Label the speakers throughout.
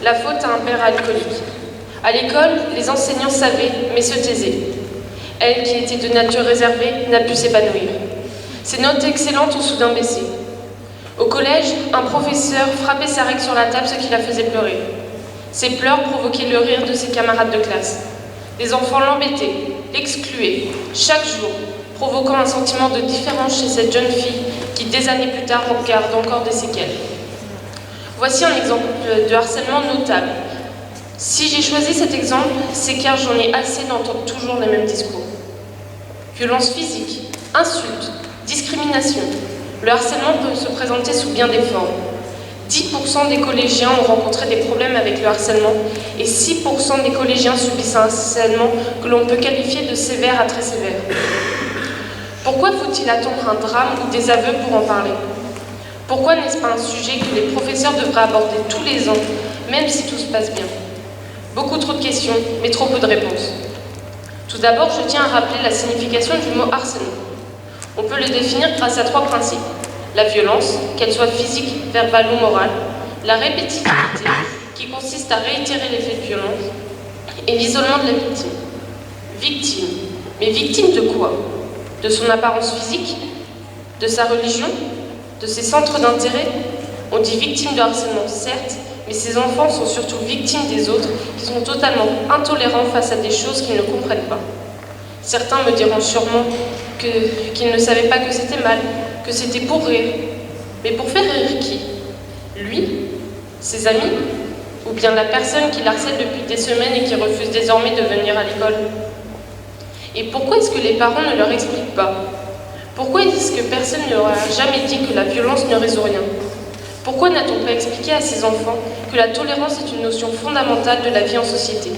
Speaker 1: la faute à un père alcoolique. À l'école, les enseignants savaient, mais se taisaient. Elle, qui était de nature réservée, n'a pu s'épanouir. Ses notes excellentes ont soudain baissé. Au collège, un professeur frappait sa règle sur la table, ce qui la faisait pleurer. Ses pleurs provoquaient le rire de ses camarades de classe. Les enfants l'embêtaient, l'excluaient, chaque jour, provoquant un sentiment de différence chez cette jeune fille qui, des années plus tard, en garde encore des séquelles. Voici un exemple de harcèlement notable. Si j'ai choisi cet exemple, c'est car j'en ai assez d'entendre toujours les mêmes discours. Violence physique, insultes, discrimination. Le harcèlement peut se présenter sous bien des formes. 10% des collégiens ont rencontré des problèmes avec le harcèlement et 6% des collégiens subissent un harcèlement que l'on peut qualifier de sévère à très sévère. Pourquoi faut-il attendre un drame ou des aveux pour en parler? Pourquoi n'est-ce pas un sujet que les professeurs devraient aborder tous les ans, même si tout se passe bien? Beaucoup trop de questions, mais trop peu de réponses. Tout d'abord, je tiens à rappeler la signification du mot harcèlement. On peut le définir grâce à 3 principes. La violence, qu'elle soit physique, verbale ou morale. La répétitivité, qui consiste à réitérer les faits de violence. Et l'isolement de la victime. Victime. Mais victime de quoi? De son apparence physique? De sa religion? De ses centres d'intérêt? On dit victime de harcèlement, certes, mais ces enfants sont surtout victimes des autres qui sont totalement intolérants face à des choses qu'ils ne comprennent pas. Certains me diront sûrement qu'ils ne savaient pas que c'était mal, que c'était pour rire. Mais pour faire rire qui? Lui? Ses amis? Ou bien la personne qui l'harcèle depuis des semaines et qui refuse désormais de venir à l'école? Et pourquoi est-ce que les parents ne leur expliquent pas? Pourquoi est-ce que personne ne leur a jamais dit que la violence ne résout rien? Pourquoi n'a-t-on pas expliqué à ces enfants que la tolérance est une notion fondamentale de la vie en société?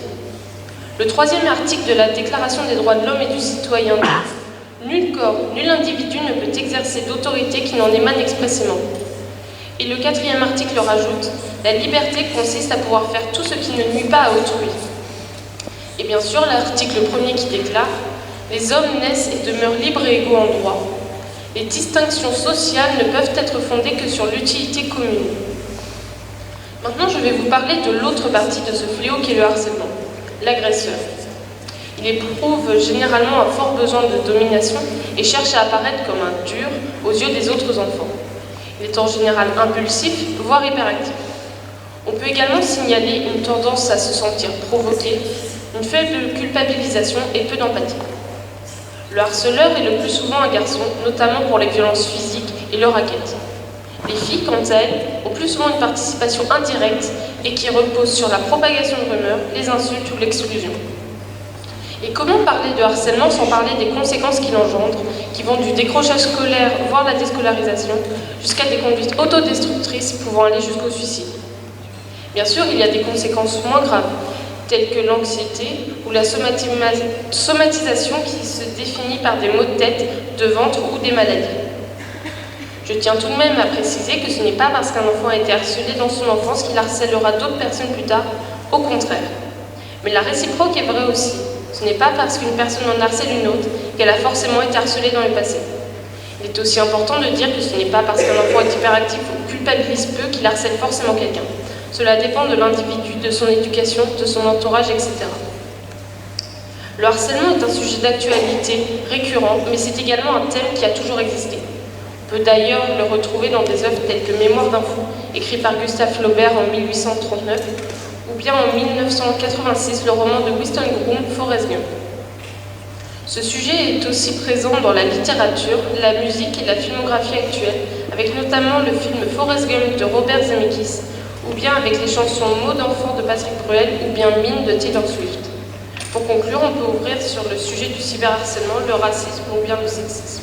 Speaker 1: Le 3e article de la Déclaration des droits de l'homme et du citoyen dit « Nul corps, nul individu ne peut exercer d'autorité qui n'en émane expressément ». Et le 4e article rajoute « La liberté consiste à pouvoir faire tout ce qui ne nuit pas à autrui ». Et bien sûr, l'article 1er qui déclare « Les hommes naissent et demeurent libres et égaux en droit. Les distinctions sociales ne peuvent être fondées que sur l'utilité commune. » Maintenant, je vais vous parler de l'autre partie de ce fléau qu'est le harcèlement, l'agresseur. Il éprouve généralement un fort besoin de domination et cherche à apparaître comme un dur aux yeux des autres enfants. Il est en général impulsif, voire hyperactif. On peut également signaler une tendance à se sentir provoqué, une faible culpabilisation et peu d'empathie. Le harceleur est le plus souvent un garçon, notamment pour les violences physiques et le racket. Les filles, quant à elles, ont plus souvent une participation indirecte et qui repose sur la propagation de rumeurs, les insultes ou l'exclusion. Et comment parler de harcèlement sans parler des conséquences qu'il engendre, qui vont du décrochage scolaire, voire la déscolarisation, jusqu'à des conduites autodestructrices pouvant aller jusqu'au suicide? Bien sûr, il y a des conséquences moins graves, telles que l'anxiété ou la somatisation qui se définit par des maux de tête, de ventre ou des maladies. Je tiens tout de même à préciser que ce n'est pas parce qu'un enfant a été harcelé dans son enfance qu'il harcèlera d'autres personnes plus tard, au contraire. Mais la réciproque est vraie aussi. Ce n'est pas parce qu'une personne en harcèle une autre qu'elle a forcément été harcelée dans le passé. Il est aussi important de dire que ce n'est pas parce qu'un enfant est hyperactif ou culpabilise peu qu'il harcèle forcément quelqu'un. Cela dépend de l'individu, de son éducation, de son entourage, etc. Le harcèlement est un sujet d'actualité récurrent, mais c'est également un thème qui a toujours existé. On peut d'ailleurs le retrouver dans des œuvres telles que Mémoire d'un fou, écrit par Gustave Flaubert en 1839, ou bien en 1986 le roman de Winston Groom, Forrest Gump. Ce sujet est aussi présent dans la littérature, la musique et la filmographie actuelle, avec notamment le film Forrest Gump de Robert Zemeckis, ou bien avec les chansons Mots d'enfant de Patrick Bruel, ou bien Mine de Taylor Swift. Pour conclure, on peut ouvrir sur le sujet du cyberharcèlement, le racisme ou bien le sexisme.